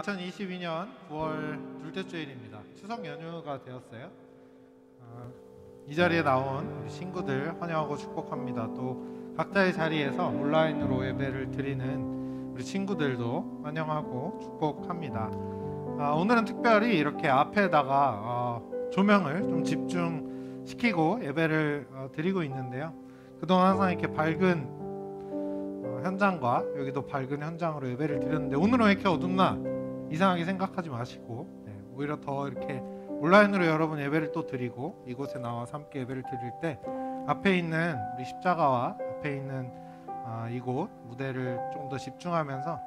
2022년 9월 둘째 주일입니다. 추석 연휴가 되었어요. 이 자리에 나온 우리 친구들 환영하고 축복합니다. 또 각자의 자리에서 온라인으로 예배를 드리는 우리 친구들도 환영하고 축복합니다. 오늘은 특별히 이렇게 앞에다가 조명을 좀 집중시키고 예배를 드리고 있는데요. 그동안 항상 이렇게 밝은 현장과 여기도 밝은 현장으로 예배를 드렸는데 오늘은 왜 이렇게 어둡나 이상하게 생각하지 마시고 오히려 더 이렇게 온라인으로 여러분 예배를 또 드리고 이곳에 나와서 함께 예배를 드릴 때 앞에 있는 우리 십자가와 앞에 있는 이곳 무대를 좀 더 집중하면서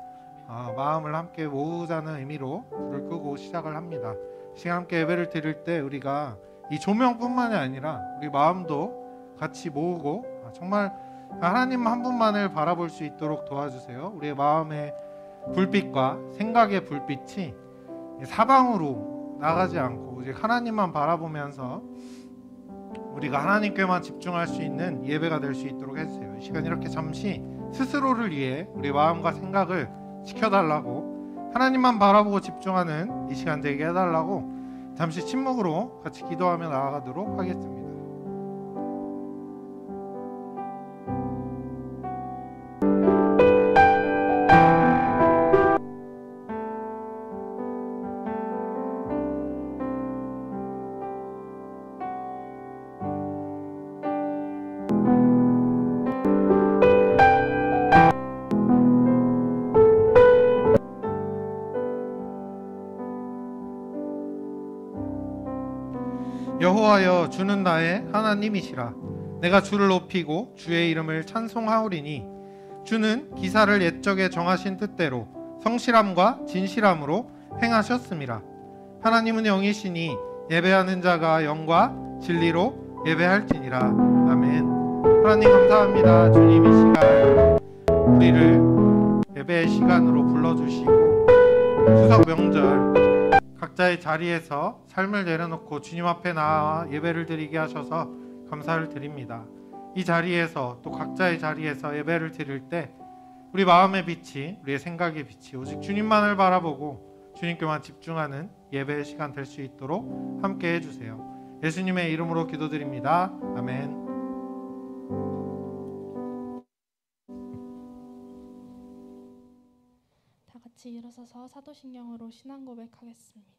마음을 함께 모으자는 의미로 불을 끄고 시작을 합니다. 시간 함께 예배를 드릴 때 우리가 이 조명뿐만이 아니라 우리 마음도 같이 모으고 정말 하나님 한 분만을 바라볼 수 있도록 도와주세요. 우리의 마음의 불빛과 생각의 불빛이 사방으로 나가지 않고 오직 하나님만 바라보면서 우리가 하나님께만 집중할 수 있는 예배가 될 수 있도록 해주세요. 이 시간 이렇게 잠시 스스로를 위해 우리 마음과 생각을 지켜달라고, 하나님만 바라보고 집중하는 이 시간 되게 해달라고 잠시 침묵으로 같이 기도하며 나아가도록 하겠습니다. 여호와여, 주는 나의 하나님이시라. 내가 주를 높이고 주의 이름을 찬송하오리니 주는 기사를 옛적에 정하신 뜻대로 성실함과 진실함으로 행하셨음이라. 하나님은 영이시니 예배하는 자가 영과 진리로 예배할지니라. 아멘. 하나님 감사합니다. 주님 이 시간 우리를 예배의 시간으로 불러주시고 추석 명절 각자의 자리에서 삶을 내려놓고 주님 앞에 나와 예배를 드리게 하셔서 감사를 드립니다. 이 자리에서 또 각자의 자리에서 예배를 드릴 때 우리 마음의 빛이, 우리의 생각의 빛이 오직 주님만을 바라보고 주님께만 집중하는 예배의 시간 될 수 있도록 함께 해주세요. 예수님의 이름으로 기도드립니다. 아멘. 다 같이 일어서서 사도신경으로 신앙 고백하겠습니다.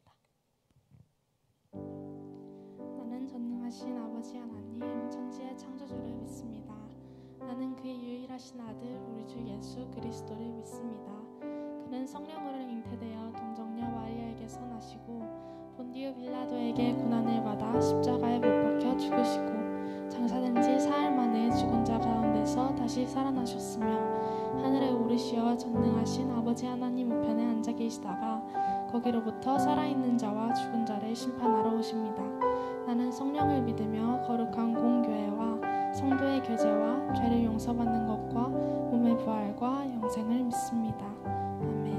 나는 전능하신 아버지 하나님 천지의 창조주를 믿습니다. 나는 그의 유일하신 아들 우리 주 예수 그리스도를 믿습니다. 그는 성령으로 잉태되어 동정녀 마리아에게서 나시고 본디오 빌라도에게 고난을 받아 십자가에 못 박혀 죽으시고 장사된 지 사흘 만에 죽은 자 가운데서 다시 살아나셨으며 하늘에 오르시어 전능하신 아버지 하나님 우편에 앉아 계시다가 거기로부터 살아있는 자와 죽은 자를 심판하러 오십니다. 나는 성령을 믿으며 거룩한 공교회와 성도의 교제와 죄를 용서받는 것과 몸의 부활과 영생을 믿습니다. 아멘.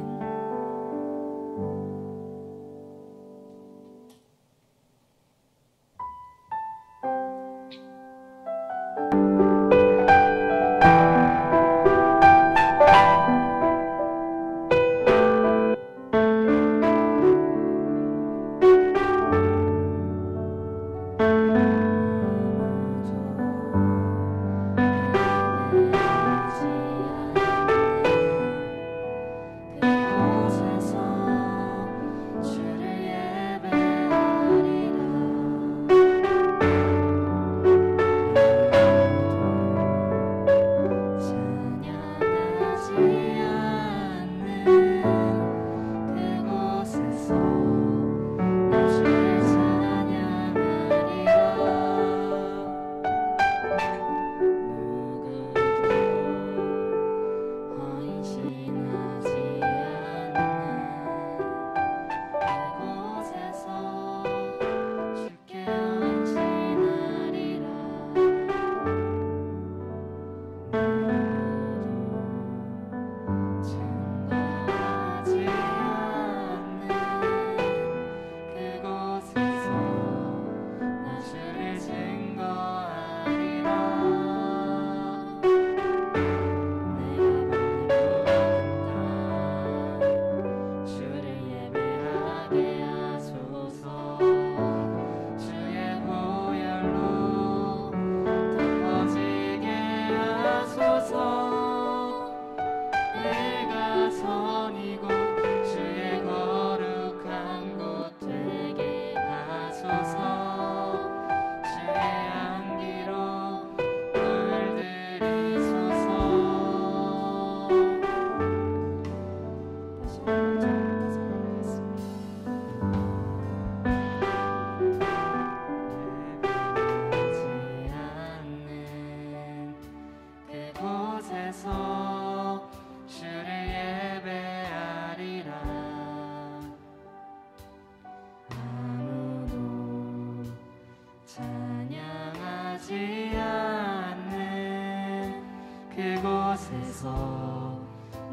그곳에서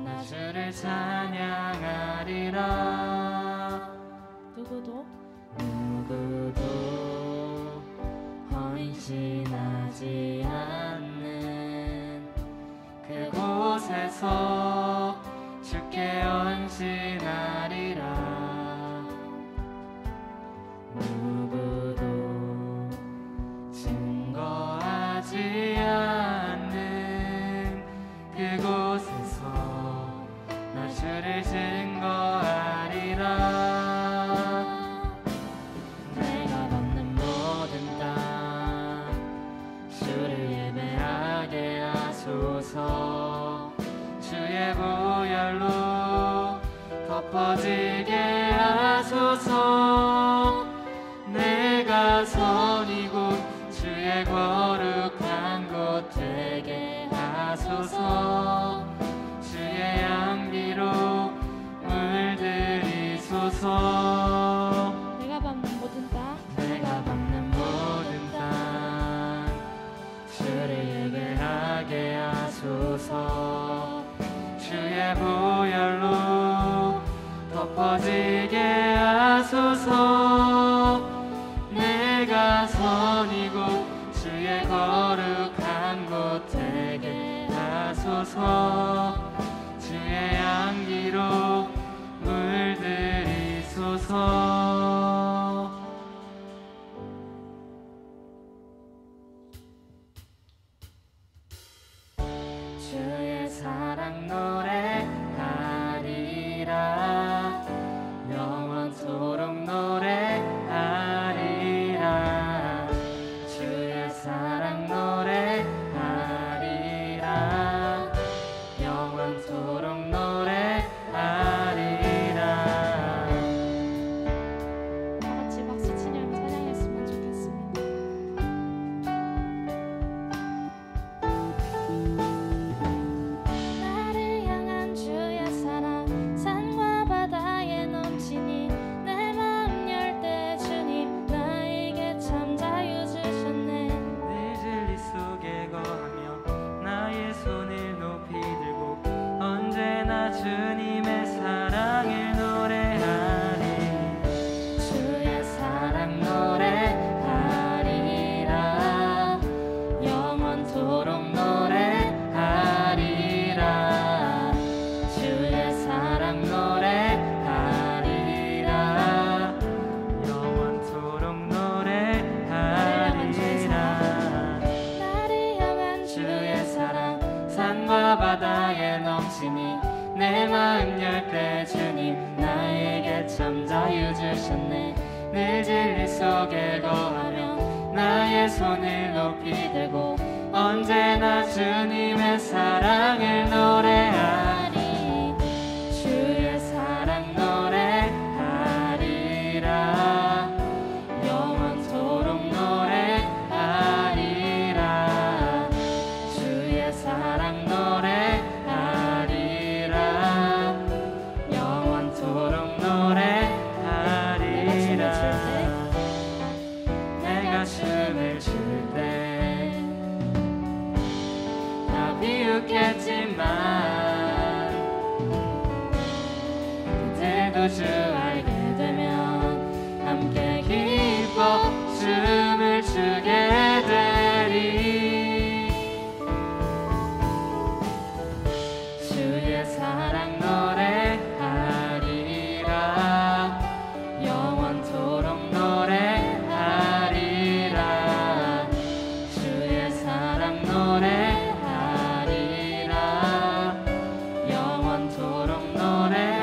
나 주를 찬양하리라. 누구도 헌신하지 않는 그곳에서 주께 헌신하리라. 누구도 증거하지 않는 그곳에서 나 주를 증거하리라. 내가 받는 모든 땅 주를 예배하게 하소서. 주의 보혈로 덮어지게 하소서. 내가 선이고 주의 거룩한 곳 되게 하소서. 주의 향기로 물들이소서. 내가 밟는 모든 땅 내가 밟는 모든 땅 주를 예배하게 하소서. 주의 보혈로 덮어지게 하소서. 내가 선이고 주의 거룩한 곳 되게 하소서. 주의 향기로 물들이소서. 주의 사랑 노래하리라. 영원토록 노래하리라. 주의 사랑 노래하리라. 영원토록 노래하리라. 다 같이 박수 치며 찬양했으면 좋겠습니다. 나를 향한 주의 사랑 산과 바다에 넘치니 내 마음 열 때 주님 나에게 참 자유 주셨네. 내 진리 속에 거하며 나의 손을 높이 들고 언제나 주님의 사랑을 노래하리. 주의 사랑 노래하리라. 영원토록 노래하리라. 주의 사랑 노래하리라. 영원토록 노래하리라. 나를 향한 주의 사랑 산과 바다에 넘치니 내 마음 열 때 주님 나에게 참 자유 주셨네. 늘 진리 속에 거하며 나의 손을 높이 들고 언제나 주님의 사랑을 노래하리. 주의 사랑 노래하리라. 영원토록 노래하리라. 주의 사랑 노래하리라. 영원토록 노래하리라. 내가 춤을 출 때 다 비웃겠지만 그때도 주 알게 되면 함께 기뻐 춤을 추게 되리. 주의 사랑 노래하리라. 영원토록 노래하리라. 주의 사랑 노래하리라. 영원토록 노래하리라.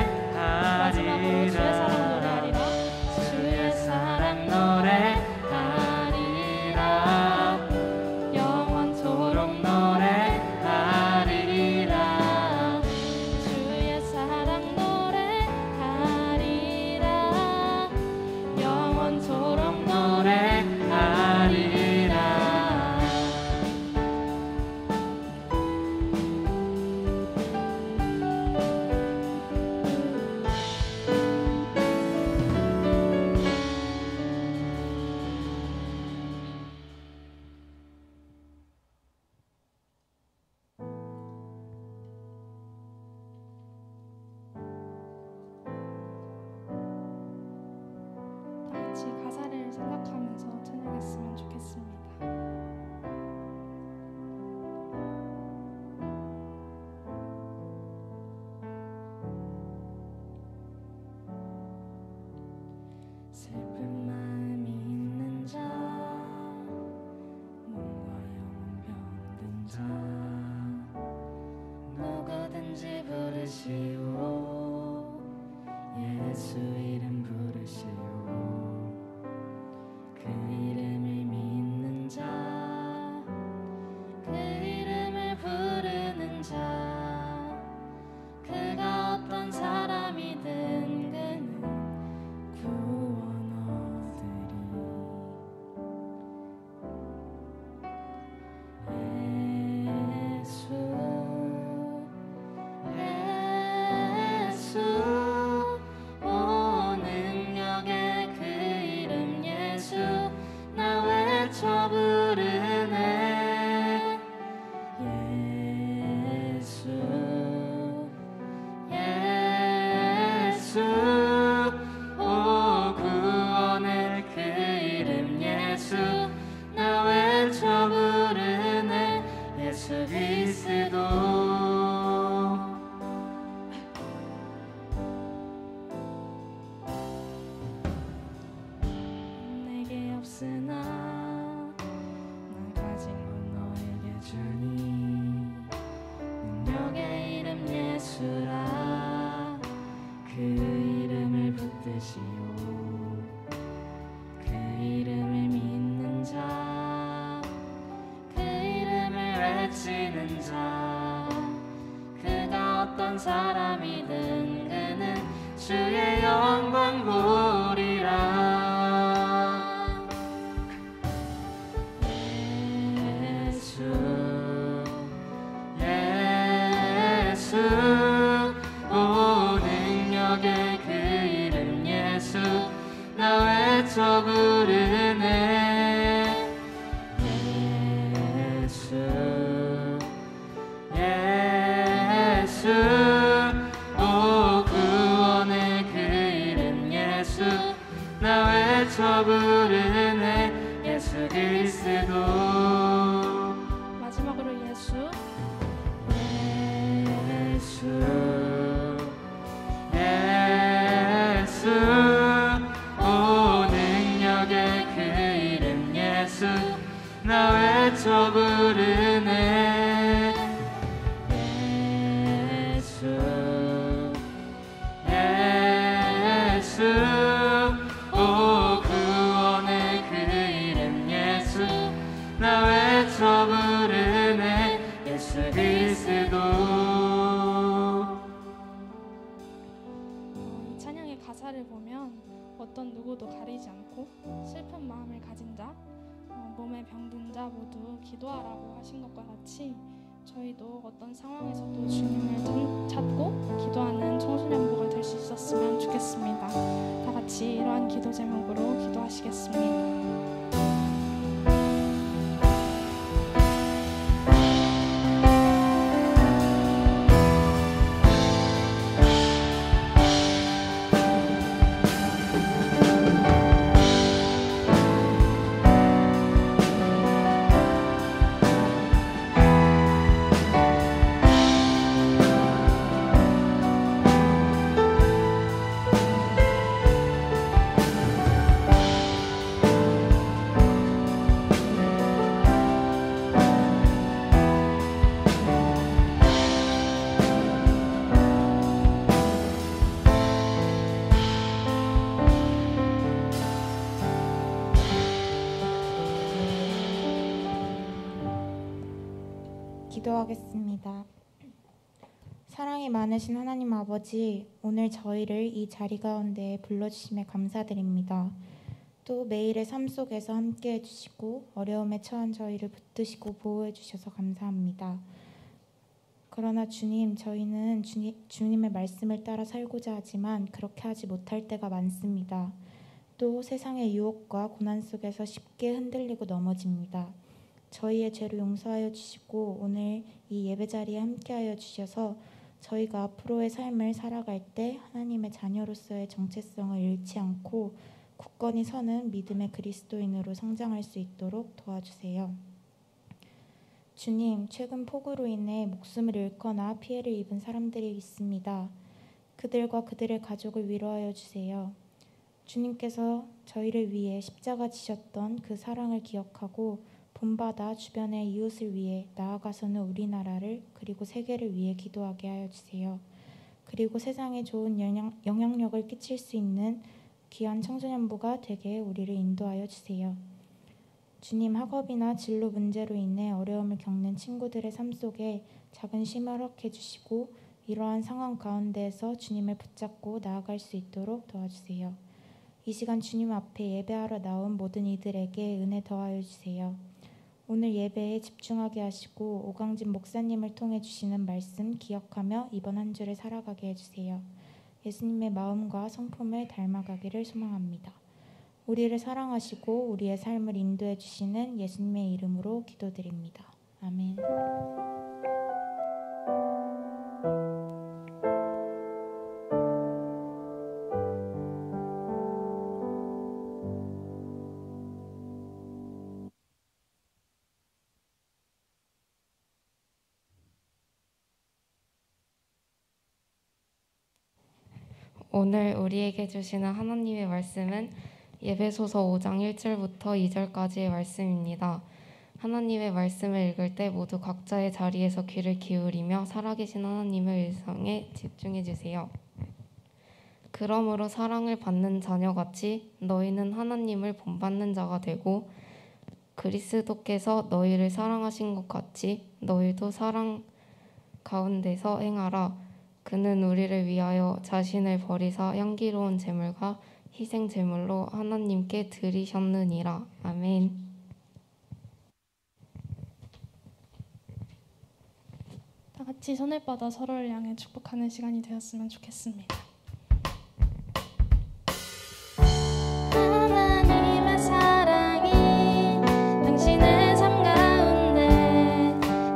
주셨으면 좋겠습니다. 슬픈 마음이 있는 자, 몸과 영혼 병든 자, 누구든지 부르시오. 예수 이름 부르시오. 그 이름을 믿는 자, 그 이름을 부르는 자, 그가 어떤 사람이든 그는 구원 얻으리. 예수 예수 오 능력의 그 이름 예수 나 외쳐 부르네. 예수 예수 오 구원의 그 이름 예수 나 외쳐 부르네. 예수 그리스도. 내게 없으나 난 가진 건 너에게 주니. 능력의 이름 예수라 그 이름을 붙드시오. 그 이름을 믿는 자, 그 이름을 외치는 자, 그가 어떤 사람이든 그는 주의 영광 보리라. 예수 예수 오 능력의 그 이름 예수 나 외쳐 부르네. 예수 예수 오 구원의 그 이름 예수 나 외쳐 부르네. 예수 그리스도. 마지막으로 예수 예수 예수 오 능력의 그 이름 예수 나 외쳐 부르네. 예수 예수 오 구원의 그 이름 예수 나 외쳐 부르네. 예수 그리스도. 이 찬양의 가사를 보면 어떤 누구도 가리지 않고 슬픈 마음을 가진 자, 몸에 병든 자 모두 기도하라고 하신 것과 같이 저희도 어떤 상황에서도 주님을 찾고 기도하는 청소년부가 될 수 있었으면 좋겠습니다. 다 같이 이러한 기도 제목으로 기도하시겠습니다. 기도하겠습니다. 사랑이 많으신 하나님 아버지, 오늘 저희를 이 자리 가운데 불러주심에 감사드립니다. 또 매일의 삶 속에서 함께해 주시고 어려움에 처한 저희를 붙드시고 보호해 주셔서 감사합니다. 그러나 주님, 저희는 주님의 말씀을 따라 살고자 하지만 그렇게 하지 못할 때가 많습니다. 또 세상의 유혹과 고난 속에서 쉽게 흔들리고 넘어집니다. 저희의 죄를 용서하여 주시고 오늘 이 예배 자리에 함께하여 주셔서 저희가 앞으로의 삶을 살아갈 때 하나님의 자녀로서의 정체성을 잃지 않고 굳건히 서는 믿음의 그리스도인으로 성장할 수 있도록 도와주세요. 주님, 최근 폭우로 인해 목숨을 잃거나 피해를 입은 사람들이 있습니다. 그들과 그들의 가족을 위로하여 주세요. 주님께서 저희를 위해 십자가 지셨던 그 사랑을 기억하고 본받아 주변의 이웃을 위해 나아가서는 우리나라를 그리고 세계를 위해 기도하게 하여 주세요. 그리고 세상에 좋은 영향력을 끼칠 수 있는 귀한 청소년부가 되게 우리를 인도하여 주세요. 주님, 학업이나 진로 문제로 인해 어려움을 겪는 친구들의 삶 속에 작은 쉼을 허락해 주시고 이러한 상황 가운데에서 주님을 붙잡고 나아갈 수 있도록 도와주세요. 이 시간 주님 앞에 예배하러 나온 모든 이들에게 은혜 더하여 주세요. 오늘 예배에 집중하게 하시고 오강진 목사님을 통해 주시는 말씀 기억하며 이번 한 주를 살아가게 해주세요. 예수님의 마음과 성품을 닮아가기를 소망합니다. 우리를 사랑하시고 우리의 삶을 인도해 주시는 예수님의 이름으로 기도드립니다. 아멘. 오늘 우리에게 주시는 하나님의 말씀은 에베소서 5장 1절부터 2절까지의 말씀입니다. 하나님의 말씀을 읽을 때 모두 각자의 자리에서 귀를 기울이며 살아계신 하나님의 일성에 집중해 주세요. 그러므로 사랑을 받는 자녀같이 너희는 하나님을 본받는 자가 되고 그리스도께서 너희를 사랑하신 것 같이 너희도 사랑 가운데서 행하라. 그는 우리를 위하여 자신을 버리사 향기로운 제물과 희생 제물로 하나님께 드리셨느니라. 아멘. 다 같이 손을 뻗어 서로를 향해 축복하는 시간이 되었으면 좋겠습니다. 하나님의 사랑이 당신의 삶 가운데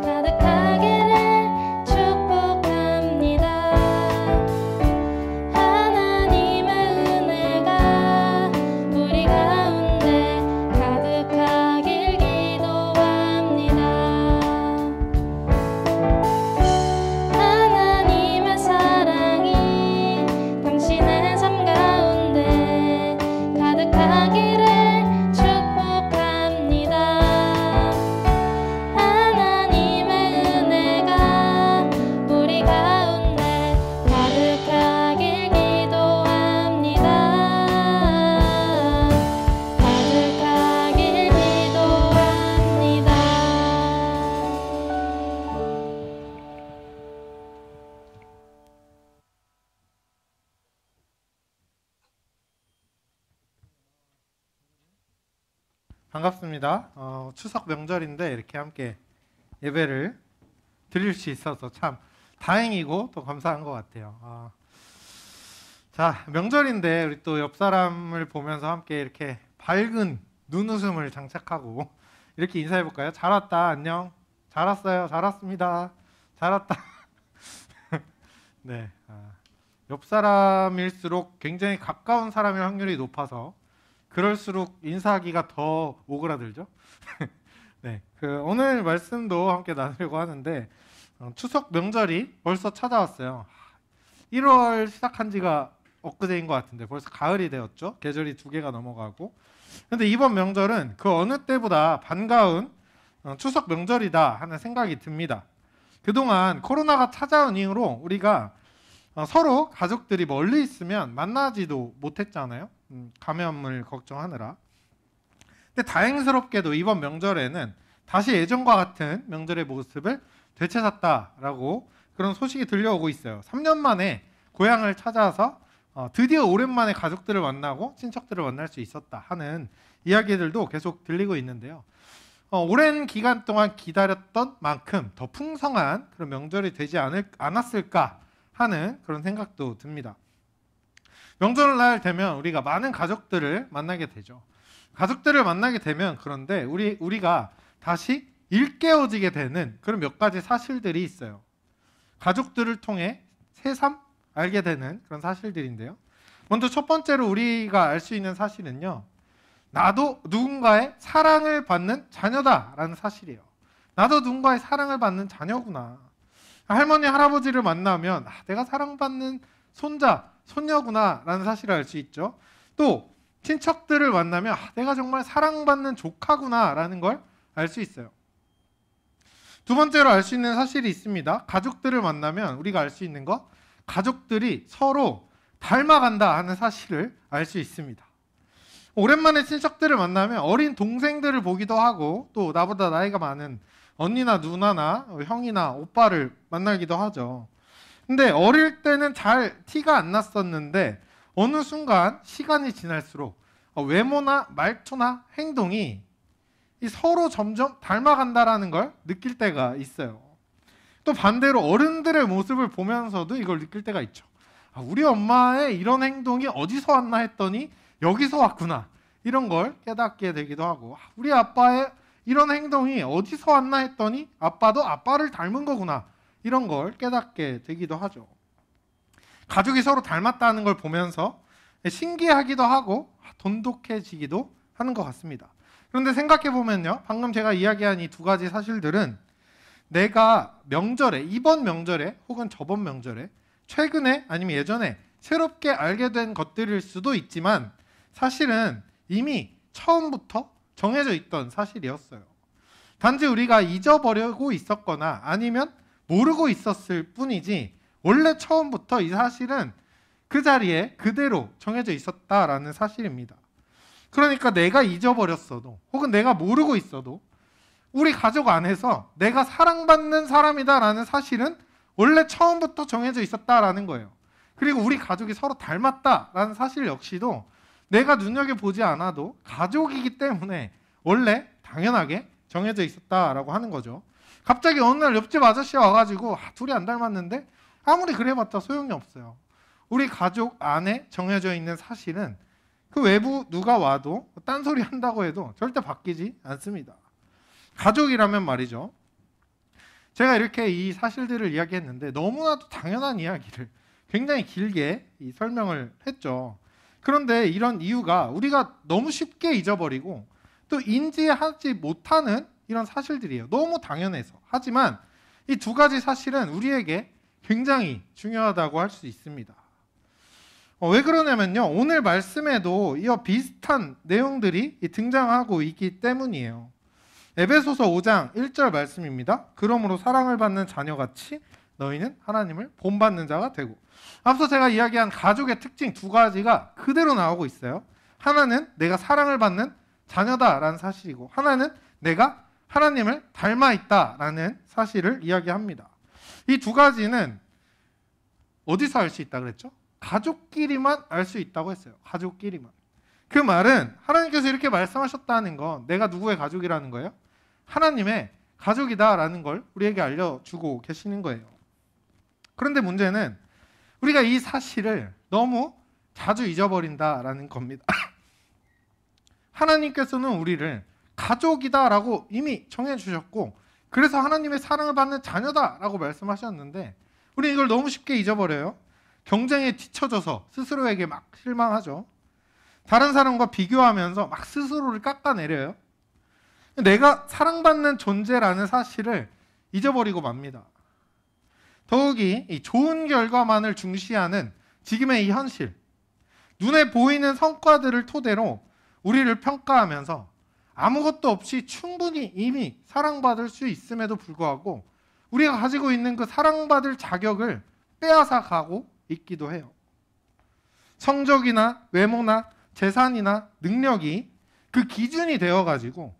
가득하기를 축복합니다. 하나님의 은혜가 우리 가운데 가득하길 기도합니다. 하나님의 사랑이 당신의 삶 가운데 가득하기를 축복합니다. 하나님의 은혜가 우리 가운데 가득하길 기도합니다. 가득하길 기도합니다. 반갑습니다. 추석 명절인데 이렇게 함께 예배를 드릴 수 있어서 참 다행이고 또 감사한 것 같아요. 자, 명절인데 우리 또 옆 사람을 보면서 함께 이렇게 밝은 눈웃음을 장착하고 이렇게 인사해 볼까요? 잘 왔다, 안녕. 잘 왔어요, 잘 왔습니다. 잘 왔다. 네, 옆 사람일수록 굉장히 가까운 사람일 확률이 높아서 그럴수록 인사하기가 더 오그라들죠. 네, 오늘 말씀도 함께 나누려고 하는데 추석 명절이 벌써 찾아왔어요. 1월 시작한 지가 엊그제인 것 같은데 벌써 가을이 되었죠. 계절이 2개가 넘어가고. 근데 이번 명절은 그 어느 때보다 반가운 추석 명절이다 하는 생각이 듭니다. 그동안 코로나가 찾아온 이후로 우리가 서로 가족들이 멀리 있으면 만나지도 못했잖아요. 감염을 걱정하느라. 근데 다행스럽게도 이번 명절에는 다시 예전과 같은 명절의 모습을 되찾았다라고 그런 소식이 들려오고 있어요. 3년 만에 고향을 찾아서 드디어 오랜만에 가족들을 만나고 친척들을 만날 수 있었다 하는 이야기들도 계속 들리고 있는데요. 오랜 기간 동안 기다렸던 만큼 더 풍성한 그런 명절이 되지 않았을까 하는 그런 생각도 듭니다. 명절날 되면 우리가 많은 가족들을 만나게 되죠. 가족들을 만나게 되면 그런데 우리가 다시 일깨워지게 되는 그런 몇 가지 사실들이 있어요. 가족들을 통해 새삼 알게 되는 그런 사실들인데요. 먼저 첫 번째로 우리가 알 수 있는 사실은요, 나도 누군가의 사랑을 받는 자녀다라는 사실이에요. 나도 누군가의 사랑을 받는 자녀구나. 할머니, 할아버지를 만나면 내가 사랑받는 손자, 손녀구나 라는 사실을 알 수 있죠. 또 친척들을 만나면 내가 정말 사랑받는 조카구나 라는 걸 알 수 있어요. 두 번째로 알 수 있는 사실이 있습니다. 가족들을 만나면 우리가 알 수 있는 거, 가족들이 서로 닮아간다 하는 사실을 알 수 있습니다. 오랜만에 친척들을 만나면 어린 동생들을 보기도 하고, 또 나보다 나이가 많은 언니나 누나나 형이나 오빠를 만나기도 하죠. 근데 어릴 때는 잘 티가 안 났었는데 어느 순간 시간이 지날수록 외모나 말투나 행동이 서로 점점 닮아간다라는 걸 느낄 때가 있어요. 또 반대로 어른들의 모습을 보면서도 이걸 느낄 때가 있죠. 우리 엄마의 이런 행동이 어디서 왔나 했더니 여기서 왔구나, 이런 걸 깨닫게 되기도 하고, 우리 아빠의 이런 행동이 어디서 왔나 했더니 아빠도 아빠를 닮은 거구나, 이런 걸 깨닫게 되기도 하죠. 가족이 서로 닮았다는 걸 보면서 신기하기도 하고 돈독해지기도 하는 것 같습니다. 그런데 생각해보면요, 방금 제가 이야기한 이 두 가지 사실들은 내가 명절에, 이번 명절에 혹은 저번 명절에, 최근에 아니면 예전에 새롭게 알게 된 것들일 수도 있지만 사실은 이미 처음부터 정해져 있던 사실이었어요. 단지 우리가 잊어버리고 있었거나 아니면 모르고 있었을 뿐이지 원래 처음부터 이 사실은 그 자리에 그대로 정해져 있었다라는 사실입니다. 그러니까 내가 잊어버렸어도 혹은 내가 모르고 있어도 우리 가족 안에서 내가 사랑받는 사람이다라는 사실은 원래 처음부터 정해져 있었다라는 거예요. 그리고 우리 가족이 서로 닮았다라는 사실 역시도 내가 눈여겨보지 않아도 가족이기 때문에 원래 당연하게 정해져 있었다라고 하는 거죠. 갑자기 어느 날 옆집 아저씨가 와가지고 둘이 안 닮았는데 아무리 그래봤자 소용이 없어요. 우리 가족 안에 정해져 있는 사실은 그 외부 누가 와도 딴소리 한다고 해도 절대 바뀌지 않습니다. 가족이라면 말이죠. 제가 이렇게 이 사실들을 이야기했는데 너무나도 당연한 이야기를 굉장히 길게 설명을 했죠. 그런데 이런 이유가 우리가 너무 쉽게 잊어버리고 또 인지하지 못하는 이런 사실들이에요. 너무 당연해서. 하지만 이 두 가지 사실은 우리에게 굉장히 중요하다고 할 수 있습니다. 왜 그러냐면요, 오늘 말씀에도 이와 비슷한 내용들이 등장하고 있기 때문이에요. 에베소서 5장 1절 말씀입니다. 그러므로 사랑을 받는 자녀같이 너희는 하나님을 본받는 자가 되고. 앞서 제가 이야기한 가족의 특징 두 가지가 그대로 나오고 있어요. 하나는 내가 사랑을 받는 자녀다라는 사실이고, 하나는 내가 하나님을 닮아 있다라는 사실을 이야기합니다. 이 두 가지는 어디서 알 수 있다 그랬죠? 가족끼리만 알 수 있다고 했어요. 가족끼리만. 그 말은 하나님께서 이렇게 말씀하셨다는 건 내가 누구의 가족이라는 거예요? 하나님의 가족이다라는 걸 우리에게 알려주고 계시는 거예요. 그런데 문제는 우리가 이 사실을 너무 자주 잊어버린다라는 겁니다. 하나님께서는 우리를 가족이다라고 이미 정해주셨고, 그래서 하나님의 사랑을 받는 자녀다라고 말씀하셨는데 우리 이걸 너무 쉽게 잊어버려요. 경쟁에 뒤처져서 스스로에게 막 실망하죠. 다른 사람과 비교하면서 막 스스로를 깎아내려요. 내가 사랑받는 존재라는 사실을 잊어버리고 맙니다. 더욱이 이 좋은 결과만을 중시하는 지금의 이 현실, 눈에 보이는 성과들을 토대로 우리를 평가하면서 아무것도 없이 충분히 이미 사랑받을 수 있음에도 불구하고 우리가 가지고 있는 그 사랑받을 자격을 빼앗아 가고 있기도 해요. 성적이나 외모나 재산이나 능력이 그 기준이 되어가지고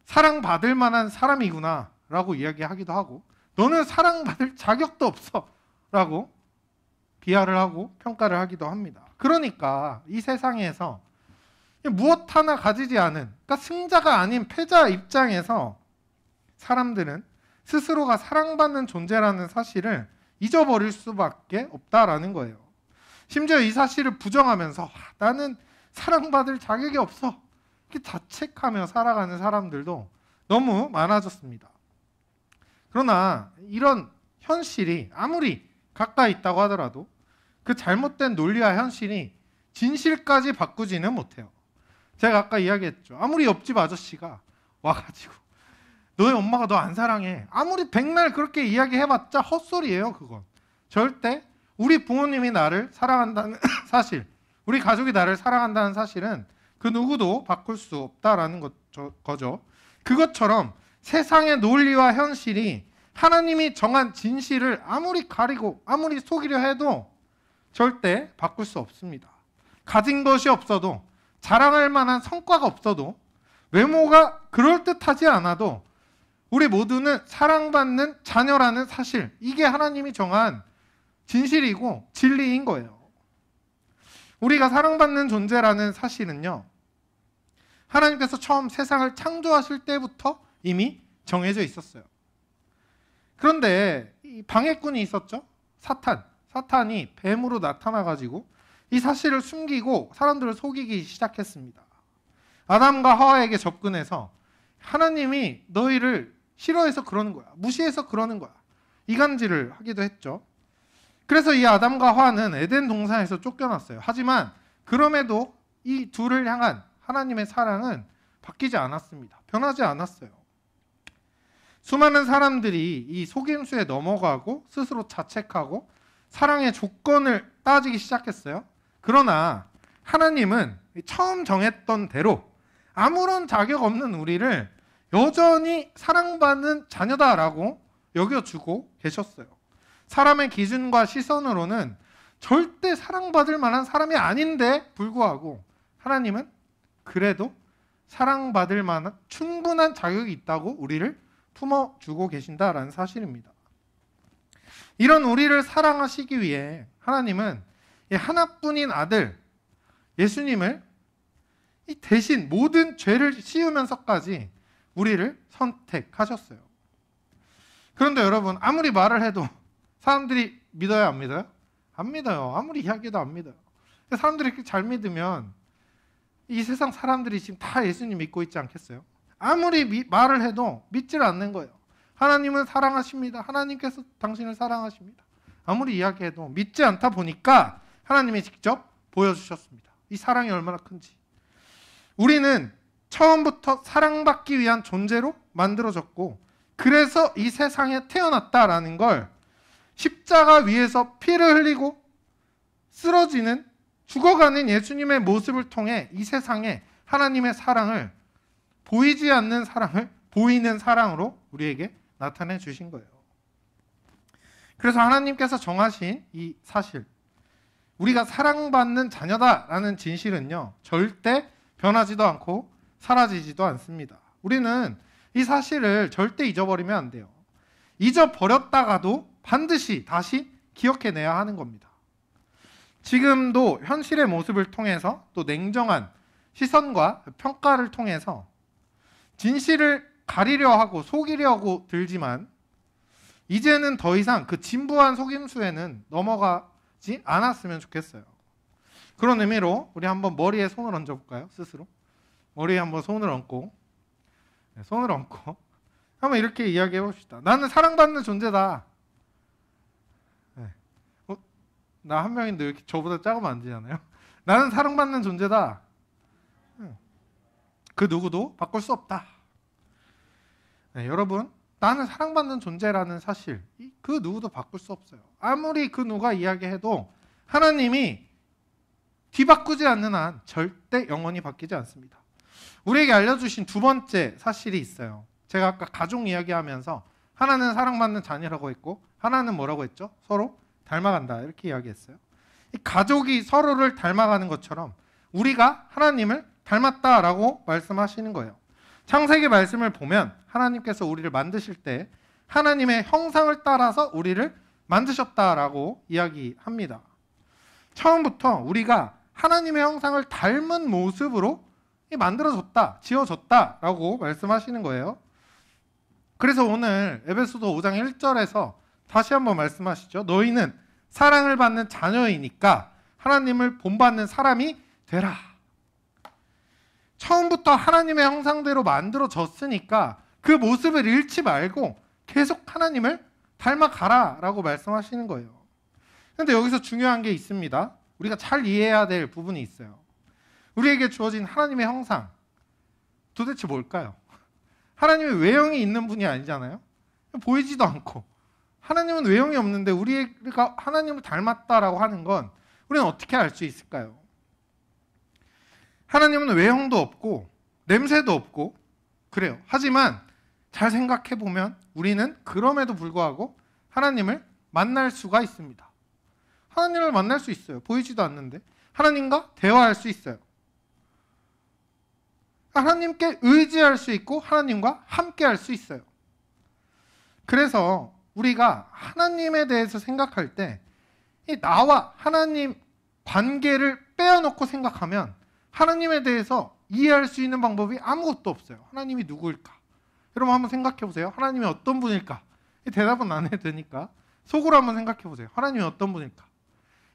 사랑받을 만한 사람이구나 라고 이야기하기도 하고, 너는 사랑받을 자격도 없어 라고 비하를 하고 평가를 하기도 합니다. 그러니까 이 세상에서 무엇 하나 가지지 않은, 그러니까 승자가 아닌 패자 입장에서 사람들은 스스로가 사랑받는 존재라는 사실을 잊어버릴 수밖에 없다라는 거예요. 심지어 이 사실을 부정하면서 나는 사랑받을 자격이 없어, 이렇게 자책하며 살아가는 사람들도 너무 많아졌습니다. 그러나 이런 현실이 아무리 가까이 있다고 하더라도 그 잘못된 논리와 현실이 진실까지 바꾸지는 못해요. 제가 아까 이야기했죠. 아무리 옆집 아저씨가 와가지고 너의 엄마가 너 안 사랑해. 아무리 백날 그렇게 이야기해봤자 헛소리예요. 그건. 절대 우리 부모님이 나를 사랑한다는 사실, 우리 가족이 나를 사랑한다는 사실은 그 누구도 바꿀 수 없다라는 거죠. 그것처럼 세상의 논리와 현실이 하나님이 정한 진실을 아무리 가리고 아무리 속이려 해도 절대 바꿀 수 없습니다. 가진 것이 없어도, 자랑할 만한 성과가 없어도, 외모가 그럴듯하지 않아도 우리 모두는 사랑받는 자녀라는 사실, 이게 하나님이 정한 진실이고 진리인 거예요. 우리가 사랑받는 존재라는 사실은요, 하나님께서 처음 세상을 창조하실 때부터 이미 정해져 있었어요. 그런데 이 방해꾼이 있었죠. 사탄이 뱀으로 나타나가지고 이 사실을 숨기고 사람들을 속이기 시작했습니다. 아담과 하와에게 접근해서 하나님이 너희를 싫어해서 그러는 거야, 무시해서 그러는 거야, 이간질을 하기도 했죠. 그래서 이 아담과 하와는 에덴 동산에서 쫓겨났어요. 하지만 그럼에도 이 둘을 향한 하나님의 사랑은 바뀌지 않았습니다. 변하지 않았어요. 수많은 사람들이 이 속임수에 넘어가고 스스로 자책하고 사랑의 조건을 따지기 시작했어요. 그러나 하나님은 처음 정했던 대로 아무런 자격 없는 우리를 여전히 사랑받는 자녀다라고 여겨주고 계셨어요. 사람의 기준과 시선으로는 절대 사랑받을 만한 사람이 아닌데 불구하고 하나님은 그래도 사랑받을 만한 충분한 자격이 있다고 우리를 품어주고 계신다라는 사실입니다. 이런 우리를 사랑하시기 위해 하나님은 이 하나뿐인 아들 예수님을 대신 모든 죄를 씌우면서까지 우리를 선택하셨어요. 그런데 여러분, 아무리 말을 해도 사람들이 믿어요, 안 믿어요? 안 믿어요. 아무리 이야기해도 안 믿어요. 사람들이 이렇게 잘 믿으면 이 세상 사람들이 지금 다 예수님 믿고 있지 않겠어요? 아무리 말을 해도 믿질 않는 거예요. 하나님은 사랑하십니다. 하나님께서 당신을 사랑하십니다. 아무리 이야기해도 믿지 않다 보니까 하나님이 직접 보여주셨습니다. 이 사랑이 얼마나 큰지. 우리는 처음부터 사랑받기 위한 존재로 만들어졌고, 그래서 이 세상에 태어났다라는 걸 십자가 위에서 피를 흘리고 쓰러지는, 죽어가는 예수님의 모습을 통해 이 세상에 하나님의 사랑을, 보이지 않는 사랑을 보이는 사랑으로 우리에게 나타내 주신 거예요. 그래서 하나님께서 정하신 이 사실, 우리가 사랑받는 자녀다라는 진실은요, 절대 변하지도 않고 사라지지도 않습니다. 우리는 이 사실을 절대 잊어버리면 안 돼요. 잊어버렸다가도 반드시 다시 기억해내야 하는 겁니다. 지금도 현실의 모습을 통해서, 또 냉정한 시선과 평가를 통해서 진실을 가리려 하고 속이려고 들지만, 이제는 더 이상 그 진부한 속임수에는 넘어가지 않았으면 좋겠어요. 그런 의미로 우리 한번 머리에 손을 얹어볼까요? 스스로 머리에 한번 손을 얹고, 손을 얹고 한번 이렇게 이야기해 봅시다. 나는 사랑받는 존재다. 나 한 명인데 왜 이렇게 저보다 작으면 안 되잖아요. 나는 사랑받는 존재다. 그 누구도 바꿀 수 없다. 여러분, 나는 사랑받는 존재라는 사실, 그 누구도 바꿀 수 없어요. 아무리 그 누가 이야기해도 하나님이 뒤바꾸지 않는 한 절대 영원히 바뀌지 않습니다. 우리에게 알려주신 두 번째 사실이 있어요. 제가 아까 가족 이야기하면서 하나는 사랑받는 자녀라고 했고, 하나는 뭐라고 했죠? 서로 닮아간다, 이렇게 이야기했어요. 이 가족이 서로를 닮아가는 것처럼 우리가 하나님을 닮았다라고 말씀하시는 거예요. 창세기 말씀을 보면 하나님께서 우리를 만드실 때 하나님의 형상을 따라서 우리를 만드셨다라고 이야기합니다. 처음부터 우리가 하나님의 형상을 닮은 모습으로 만들어졌다, 지어졌다라고 말씀하시는 거예요. 그래서 오늘 에베소서 5장 1절에서 다시 한번 말씀하시죠. 너희는 사랑을 받는 자녀이니까 하나님을 본받는 사람이 되라. 처음부터 하나님의 형상대로 만들어졌으니까 그 모습을 잃지 말고 계속 하나님을 닮아가라 라고 말씀하시는 거예요. 그런데 여기서 중요한 게 있습니다. 우리가 잘 이해해야 될 부분이 있어요. 우리에게 주어진 하나님의 형상 도대체 뭘까요? 하나님의 외형이 있는 분이 아니잖아요. 보이지도 않고 하나님은 외형이 없는데 우리가 하나님을 닮았다라고 하는 건 우리는 어떻게 알 수 있을까요? 하나님은 외형도 없고 냄새도 없고 그래요. 하지만 잘 생각해 보면 우리는 그럼에도 불구하고 하나님을 만날 수가 있습니다. 하나님을 만날 수 있어요. 보이지도 않는데 하나님과 대화할 수 있어요. 하나님께 의지할 수 있고 하나님과 함께 할 수 있어요. 그래서 우리가 하나님에 대해서 생각할 때 이 나와 하나님 관계를 빼어놓고 생각하면 하나님에 대해서 이해할 수 있는 방법이 아무것도 없어요. 하나님이 누구일까? 여러분 한번 생각해 보세요. 하나님이 어떤 분일까? 이 대답은 안 해도 되니까 속으로 한번 생각해 보세요. 하나님이 어떤 분일까?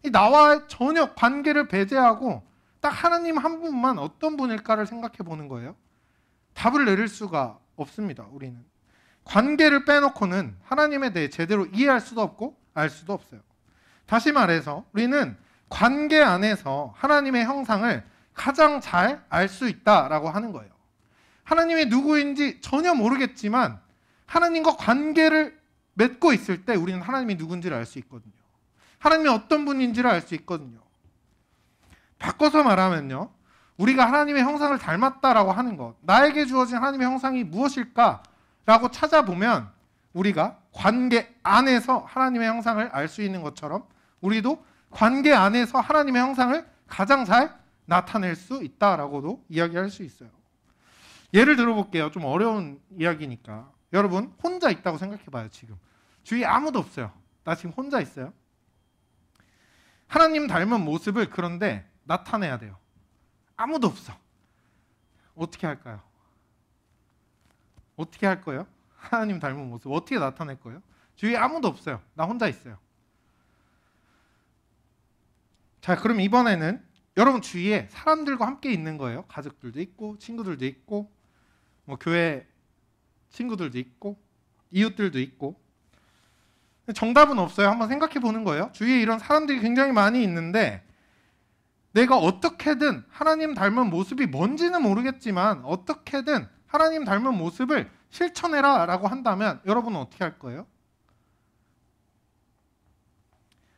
이 나와 전혀 관계를 배제하고 딱 하나님 한 분만 어떤 분일까를 생각해 보는 거예요. 답을 내릴 수가 없습니다. 우리는 관계를 빼놓고는 하나님에 대해 제대로 이해할 수도 없고 알 수도 없어요. 다시 말해서 우리는 관계 안에서 하나님의 형상을 가장 잘 알 수 있다라고 하는 거예요. 하나님이 누구인지 전혀 모르겠지만 하나님과 관계를 맺고 있을 때 우리는 하나님이 누군지를 알 수 있거든요. 하나님이 어떤 분인지를 알 수 있거든요. 바꿔서 말하면요, 우리가 하나님의 형상을 닮았다라고 하는 것, 나에게 주어진 하나님의 형상이 무엇일까라고 찾아보면 우리가 관계 안에서 하나님의 형상을 알 수 있는 것처럼 우리도 관계 안에서 하나님의 형상을 가장 잘 나타낼 수 있다라고도 이야기할 수 있어요. 예를 들어볼게요. 좀 어려운 이야기니까. 여러분 혼자 있다고 생각해봐요. 지금 주위에 아무도 없어요. 나 지금 혼자 있어요. 하나님 닮은 모습을 그런데 나타내야 돼요. 아무도 없어. 어떻게 할까요? 어떻게 할 거예요? 하나님 닮은 모습 어떻게 나타낼 거예요? 주위에 아무도 없어요. 나 혼자 있어요. 자, 그럼 이번에는 여러분 주위에 사람들과 함께 있는 거예요. 가족들도 있고 친구들도 있고 뭐 교회 친구들도 있고 이웃들도 있고. 정답은 없어요. 한번 생각해 보는 거예요. 주위에 이런 사람들이 굉장히 많이 있는데 내가 어떻게든 하나님 닮은 모습이 뭔지는 모르겠지만 어떻게든 하나님 닮은 모습을 실천해라 라고 한다면 여러분은 어떻게 할 거예요?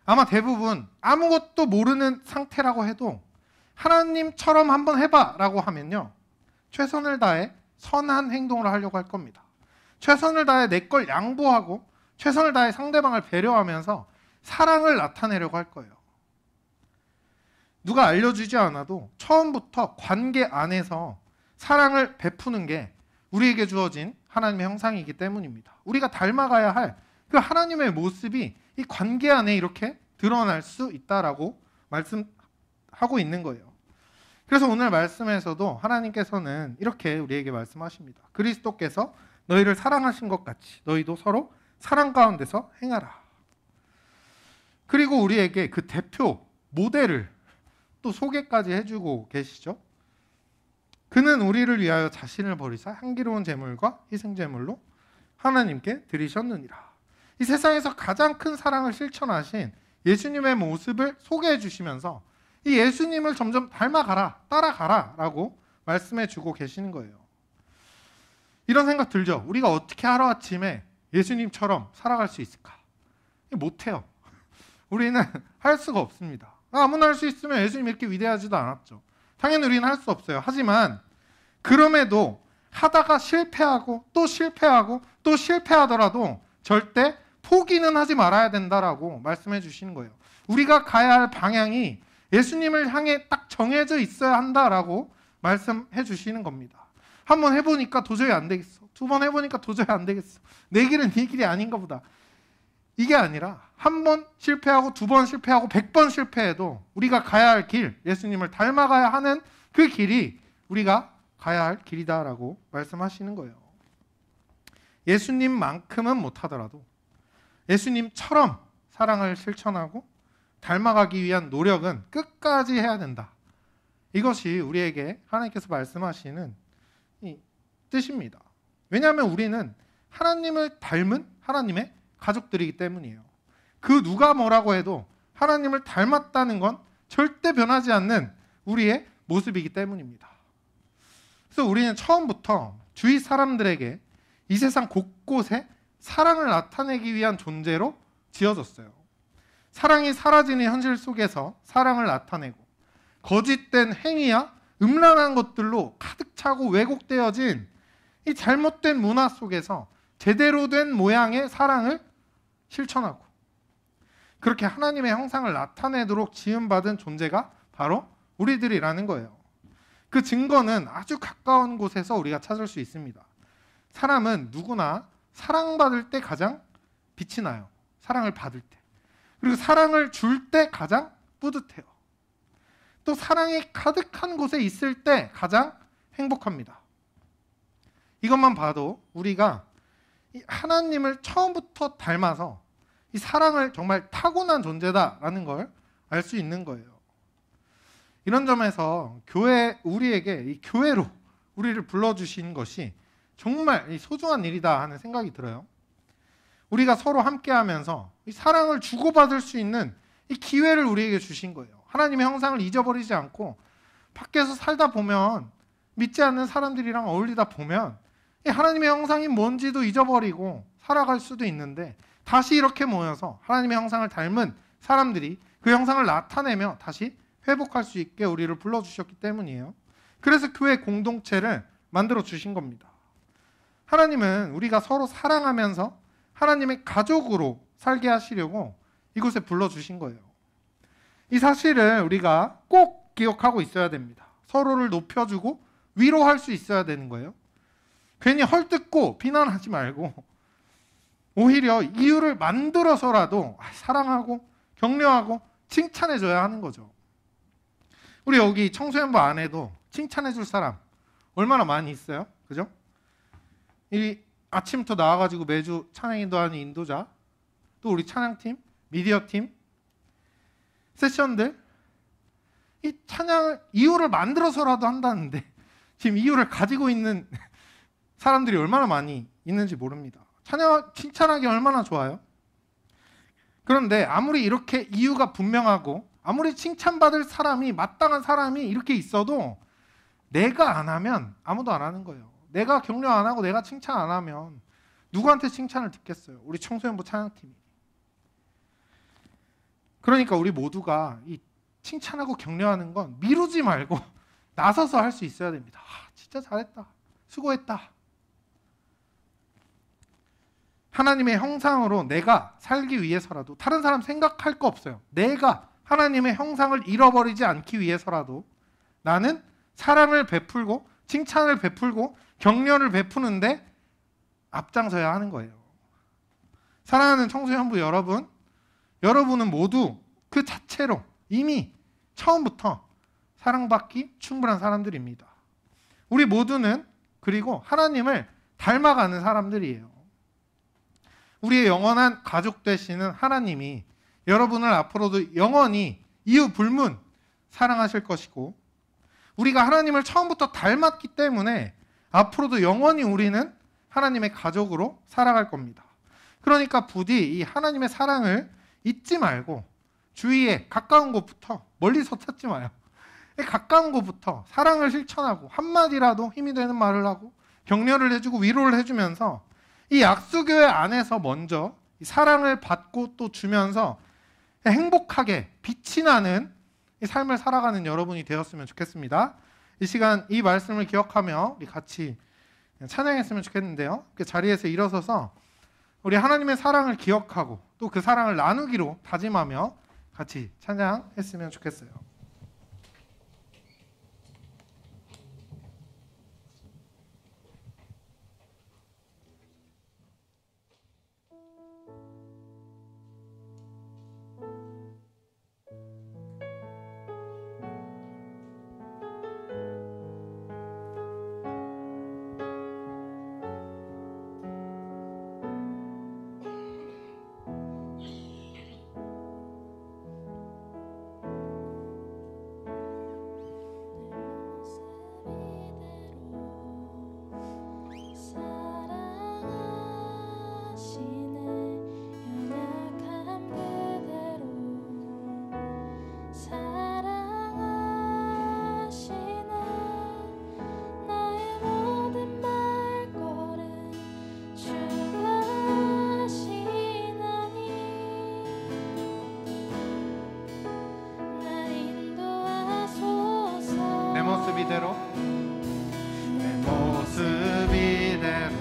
아마 대부분 아무것도 모르는 상태라고 해도 하나님처럼 한번 해봐 라고 하면요, 최선을 다해 선한 행동을 하려고 할 겁니다. 최선을 다해 내 걸 양보하고 최선을 다해 상대방을 배려하면서 사랑을 나타내려고 할 거예요. 누가 알려주지 않아도 처음부터 관계 안에서 사랑을 베푸는 게 우리에게 주어진 하나님의 형상이기 때문입니다. 우리가 닮아가야 할 그 하나님의 모습이 이 관계 안에 이렇게 드러날 수 있다라고 말씀하고 있는 거예요. 그래서 오늘 말씀에서도 하나님께서는 이렇게 우리에게 말씀하십니다. 그리스도께서 너희를 사랑하신 것 같이 너희도 서로 사랑 가운데서 행하라. 그리고 우리에게 그 대표 모델을 또 소개까지 해주고 계시죠. 그는 우리를 위하여 자신을 버리사 향기로운 제물과 희생제물로 하나님께 드리셨느니라. 이 세상에서 가장 큰 사랑을 실천하신 예수님의 모습을 소개해 주시면서 이 예수님을 점점 닮아가라, 따라가라 라고 말씀해 주고 계시는 거예요. 이런 생각 들죠? 우리가 어떻게 하루아침에 예수님처럼 살아갈 수 있을까? 못해요. 우리는 할 수가 없습니다. 아무나 할 수 있으면 예수님이 이렇게 위대하지도 않았죠. 당연히 우리는 할 수 없어요. 하지만 그럼에도 하다가 실패하고 또 실패하고 또 실패하더라도 절대 포기는 하지 말아야 된다라고 말씀해 주시는 거예요. 우리가 가야 할 방향이 예수님을 향해 딱 정해져 있어야 한다라고 말씀해 주시는 겁니다. 한 번 해보니까 도저히 안 되겠어. 두 번 해보니까 도저히 안 되겠어. 내 길은 네 길이 아닌가 보다. 이게 아니라 한 번 실패하고 두 번 실패하고 100번 실패해도 우리가 가야 할 길, 예수님을 닮아가야 하는 그 길이 우리가 가야 할 길이다라고 말씀하시는 거예요. 예수님만큼은 못하더라도 예수님처럼 사랑을 실천하고 닮아가기 위한 노력은 끝까지 해야 된다. 이것이 우리에게 하나님께서 말씀하시는 이 뜻입니다. 왜냐하면 우리는 하나님을 닮은 하나님의 가족들이기 때문이에요. 그 누가 뭐라고 해도 하나님을 닮았다는 건 절대 변하지 않는 우리의 모습이기 때문입니다. 그래서 우리는 처음부터 주위 사람들에게 이 세상 곳곳에 사랑을 나타내기 위한 존재로 지어졌어요. 사랑이 사라지는 현실 속에서 사랑을 나타내고 거짓된 행위야 음란한 것들로 가득 차고 왜곡되어진 이 잘못된 문화 속에서 제대로 된 모양의 사랑을 실천하고 그렇게 하나님의 형상을 나타내도록 지음받은 존재가 바로 우리들이라는 거예요. 그 증거는 아주 가까운 곳에서 우리가 찾을 수 있습니다. 사람은 누구나 사랑받을 때 가장 빛이 나요. 사랑을 받을 때. 그리고 사랑을 줄 때 가장 뿌듯해요. 또 사랑이 가득한 곳에 있을 때 가장 행복합니다. 이것만 봐도 우리가 하나님을 처음부터 닮아서 이 사랑을 정말 타고난 존재다라는 걸 알 수 있는 거예요. 이런 점에서 우리에게 이 교회로 우리를 불러주신 것이 정말 소중한 일이다 하는 생각이 들어요. 우리가 서로 함께하면서 이 사랑을 주고받을 수 있는 이 기회를 우리에게 주신 거예요. 하나님의 형상을 잊어버리지 않고 밖에서 살다 보면 믿지 않는 사람들이랑 어울리다 보면 이 하나님의 형상이 뭔지도 잊어버리고 살아갈 수도 있는데 다시 이렇게 모여서 하나님의 형상을 닮은 사람들이 그 형상을 나타내며 다시 회복할 수 있게 우리를 불러주셨기 때문이에요. 그래서 교회 공동체를 만들어 주신 겁니다. 하나님은 우리가 서로 사랑하면서 하나님의 가족으로 살게 하시려고 이곳에 불러주신 거예요. 이 사실을 우리가 꼭 기억하고 있어야 됩니다. 서로를 높여주고 위로할 수 있어야 되는 거예요. 괜히 헐뜯고 비난하지 말고 오히려 이유를 만들어서라도 사랑하고 격려하고 칭찬해줘야 하는 거죠. 우리 여기 청소년부 안에도 칭찬해줄 사람 얼마나 많이 있어요? 그죠? 이 아침부터 나와가지고 매주 찬양 인도하는 인도자, 또 우리 찬양팀, 미디어팀, 세션들, 이 찬양을 이유를 만들어서라도 한다는데 지금 이유를 가지고 있는 사람들이 얼마나 많이 있는지 모릅니다. 칭찬하기 얼마나 좋아요? 그런데 아무리 이렇게 이유가 분명하고 아무리 칭찬받을 사람이 마땅한 사람이 이렇게 있어도 내가 안 하면 아무도 안 하는 거예요. 내가 격려 안 하고 내가 칭찬 안 하면 누구한테 칭찬을 듣겠어요? 우리 청소년부 찬양팀이. 그러니까 우리 모두가 이 칭찬하고 격려하는 건 미루지 말고 나서서 할 수 있어야 됩니다. 진짜 잘했다. 수고했다. 하나님의 형상으로 내가 살기 위해서라도 다른 사람 생각할 거 없어요. 내가 하나님의 형상을 잃어버리지 않기 위해서라도 나는 사랑을 베풀고 칭찬을 베풀고 격려를 베푸는데 앞장서야 하는 거예요. 사랑하는 청소년부 여러분, 여러분은 모두 그 자체로 이미 처음부터 사랑받기 충분한 사람들입니다. 우리 모두는 그리고 하나님을 닮아가는 사람들이에요. 우리의 영원한 가족 되시는 하나님이 여러분을 앞으로도 영원히 이유 불문 사랑하실 것이고 우리가 하나님을 처음부터 닮았기 때문에 앞으로도 영원히 우리는 하나님의 가족으로 살아갈 겁니다. 그러니까 부디 이 하나님의 사랑을 잊지 말고 주위에 가까운 곳부터 멀리서 찾지 마요. 가까운 곳부터 사랑을 실천하고 한마디라도 힘이 되는 말을 하고 격려를 해주고 위로를 해주면서 이 약수교회 안에서 먼저 사랑을 받고 또 주면서 행복하게 빛이 나는 이 삶을 살아가는 여러분이 되었으면 좋겠습니다. 이 시간 이 말씀을 기억하며 우리 같이 찬양했으면 좋겠는데요. 그 자리에서 일어서서 우리 하나님의 사랑을 기억하고 또 그 사랑을 나누기로 다짐하며 같이 찬양했으면 좋겠어요. 모습 이대로 내 모습 이대로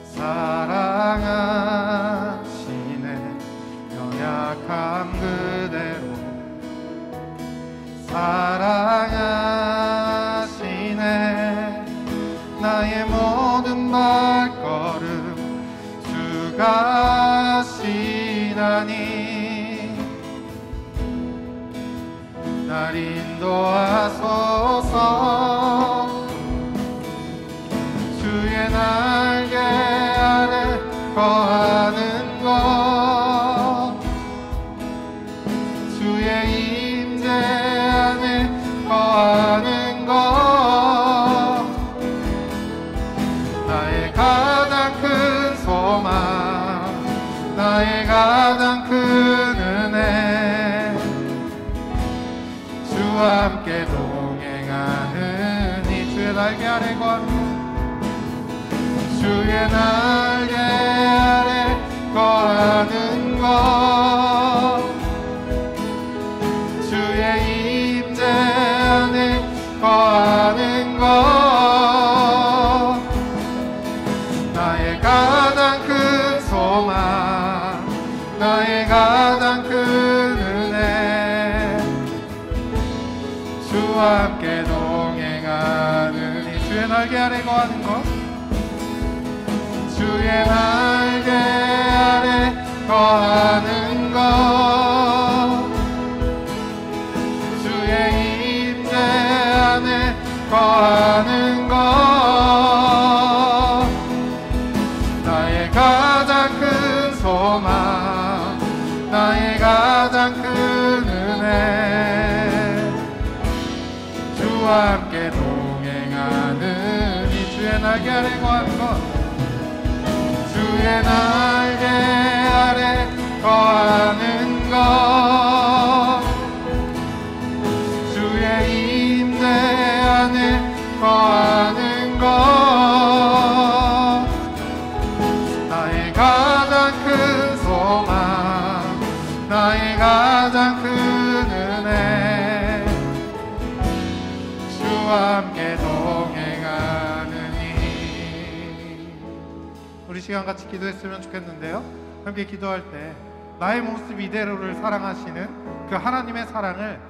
사랑하시네 연약함 그대로 사랑하시네 나의 모든 발걸음 주가 하시나니 날 인도하소서 주의 날개 아래 거하는 것 주의 임재 안에 거하는 것 나의 가장 큰 소망 나의 가장 큰 은혜 주와 함께 동행하는 이 주의 날개 아래 거하는 주의 날개 아래 거하는 것 주의 임재 안에 거하는 것 나의 가장 큰 소망 나의 가장 큰 은혜 주와 함께 동행하는 이 주의 날개 아래 거하는 것 주의 날개 아래 거하는 것 주의 임재 안에 거하는 것 나의 가장 큰 소망 나의 가장 큰 은혜 주와 함께 동행하는 이 주의 날개 아래 거하는 것 주의 날개 아래 거하는 것 주의 임재 안에 거하는 것 나의 가장 큰 소망 나의 가장 큰 은혜 주와 함께 동행하느니 우리 시간 같이 기도했으면 좋겠는데요. 함께 기도할 때 나의 모습 이대로를 사랑하시는 그 하나님의 사랑을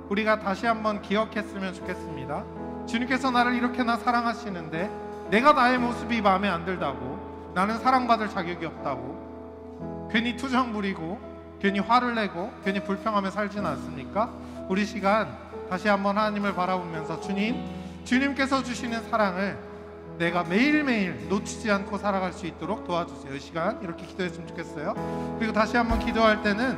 우리가 다시 한번 기억했으면 좋겠습니다. 주님께서 나를 이렇게나 사랑하시는데 내가 나의 모습이 마음에 안 들다고 나는 사랑받을 자격이 없다고 괜히 투정 부리고 괜히 화를 내고 괜히 불평하며 살지는 않습니까? 우리 시간 다시 한번 하나님을 바라보면서 주님께서 주시는 사랑을 내가 매일매일 놓치지 않고 살아갈 수 있도록 도와주세요. 이 시간 이렇게 기도했으면 좋겠어요. 그리고 다시 한번 기도할 때는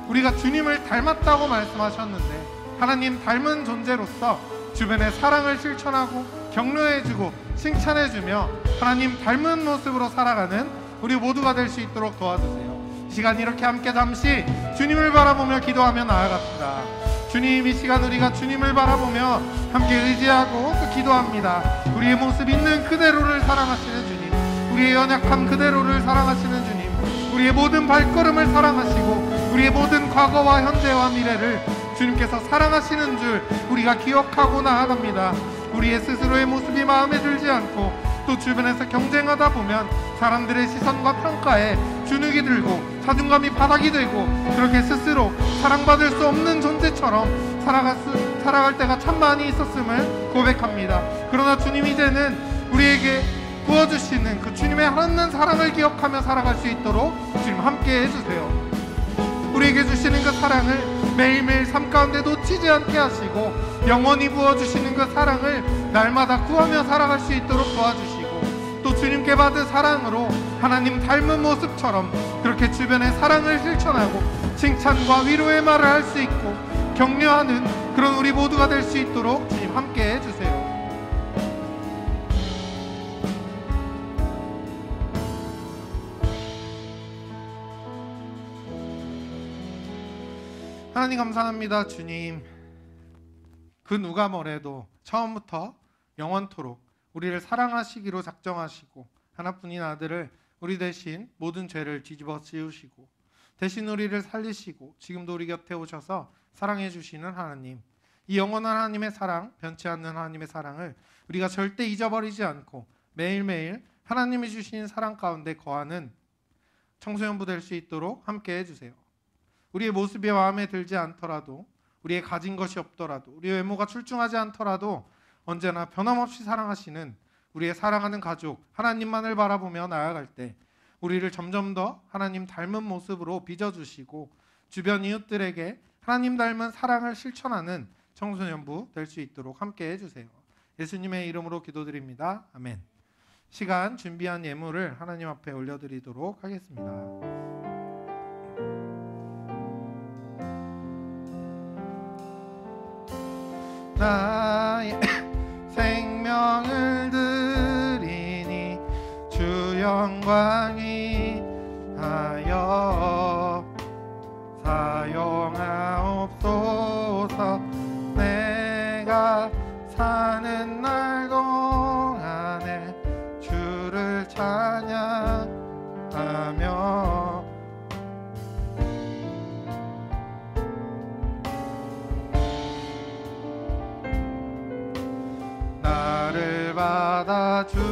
우리가 주님을 닮았다고 말씀하셨는데 하나님 닮은 존재로서 주변에 사랑을 실천하고 격려해주고 칭찬해주며 하나님 닮은 모습으로 살아가는 우리 모두가 될 수 있도록 도와주세요. 이 시간 이렇게 함께 잠시 주님을 바라보며 기도하며 나아갑시다. 주님, 이 시간 우리가 주님을 바라보며 함께 의지하고 또 기도합니다. 우리의 모습 있는 그대로를 사랑하시는 주님, 우리의 연약함 그대로를 사랑하시는 주님, 우리의 모든 발걸음을 사랑하시고 우리의 모든 과거와 현재와 미래를 주님께서 사랑하시는 줄 우리가 기억하고 나아갑니다. 우리의 스스로의 모습이 마음에 들지 않고 또 주변에서 경쟁하다 보면 사람들의 시선과 평가에 주눅이 들고 자존감이 바닥이 되고 그렇게 스스로 사랑받을 수 없는 존재처럼 살아갈 때가 참 많이 있었음을 고백합니다. 그러나 주님, 이제는 우리에게 부어주시는 그 주님의 하나님 사랑을 기억하며 살아갈 수 있도록 주님 함께 해주세요. 우리에게 주시는 그 사랑을 매일매일 삶 가운데 놓치지 않게 하시고 영원히 부어주시는 그 사랑을 날마다 구하며 살아갈 수 있도록 도와주시고 또 주님께 받은 사랑으로 하나님 닮은 모습처럼 그렇게 주변에 사랑을 실천하고 칭찬과 위로의 말을 할 수 있고 격려하는 그런 우리 모두가 될 수 있도록 주님 함께 해주세요. 하나님 감사합니다. 주님, 그 누가 뭐래도 처음부터 영원토록 우리를 사랑하시기로 작정하시고 하나뿐인 아들을 우리 대신 모든 죄를 뒤집어 씌우시고 대신 우리를 살리시고 지금도 우리 곁에 오셔서 사랑해 주시는 하나님, 이 영원한 하나님의 사랑, 변치 않는 하나님의 사랑을 우리가 절대 잊어버리지 않고 매일매일 하나님이 주신 사랑 가운데 거하는 청소년부 될 수 있도록 함께 해주세요. 우리의 모습이 마음에 들지 않더라도, 우리의 가진 것이 없더라도, 우리의 외모가 출중하지 않더라도 언제나 변함없이 사랑하시는 우리의 사랑하는 가족 하나님만을 바라보며 나아갈 때 우리를 점점 더 하나님 닮은 모습으로 빚어주시고 주변 이웃들에게 하나님 닮은 사랑을 실천하는 청소년부 될 수 있도록 함께 해주세요. 예수님의 이름으로 기도드립니다. 아멘. 시간 준비한 예물을 하나님 앞에 올려드리도록 하겠습니다. 나의 생명을 드리니 주 영광이 하여 사용하옵소서. 내가 사는 날 동안에 주를 찬양하며 나를 받아주소서.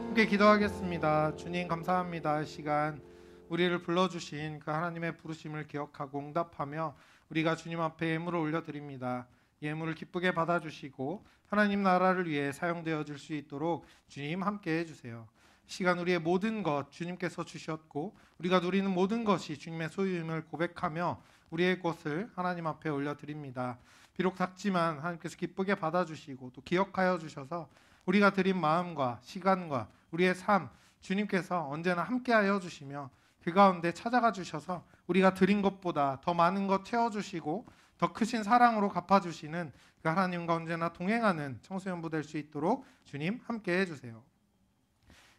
함께 기도하겠습니다. 주님 감사합니다. 이 시간 우리를 불러주신 그 하나님의 부르심을 기억하고 응답하며 우리가 주님 앞에 예물을 올려드립니다. 예물을 기쁘게 받아주시고 하나님 나라를 위해 사용되어 줄 수 있도록 주님 함께 해주세요. 시간 우리의 모든 것 주님께서 주셨고 우리가 누리는 모든 것이 주님의 소유임을 고백하며 우리의 것을 하나님 앞에 올려드립니다. 비록 작지만 하나님께서 기쁘게 받아주시고 또 기억하여 주셔서 우리가 드린 마음과 시간과 우리의 삶 주님께서 언제나 함께하여 주시며 그 가운데 찾아가 주셔서 우리가 드린 것보다 더 많은 것 채워주시고 더 크신 사랑으로 갚아주시는 그 하나님과 언제나 동행하는 청소년부 될 수 있도록 주님 함께 해주세요.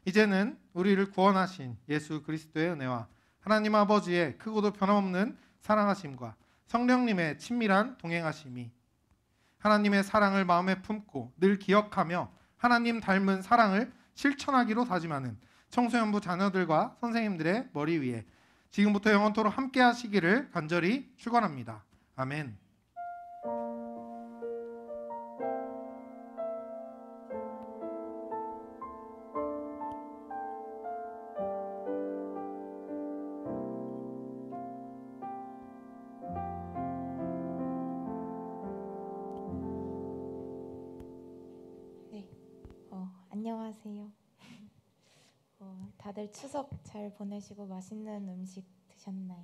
이제는 우리를 구원하신 예수 그리스도의 은혜와 하나님 아버지의 크고도 변함없는 사랑하심과 성령님의 친밀한 동행하심이 하나님의 사랑을 마음에 품고 늘 기억하며 하나님 닮은 사랑을 실천하기로 다짐하는 청소년부 자녀들과 선생님들의 머리 위에 지금부터 영원토록 함께 하시기를 간절히 축원합니다. 아멘. 네, 안녕하세요. 다들 추석 잘 보내시고 맛있는 음식 드셨나요?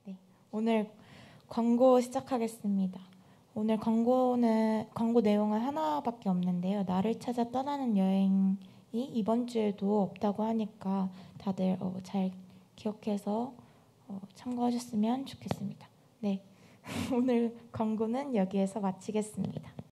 네, 오늘 광고 시작하겠습니다. 오늘 광고 내용은 하나밖에 없는데요. 나를 찾아 떠나는 여행이 이번 주에도 없다고 하니까 다들 잘 기억해서 참고하셨으면 좋겠습니다. 네, 오늘 광고는 여기에서 마치겠습니다.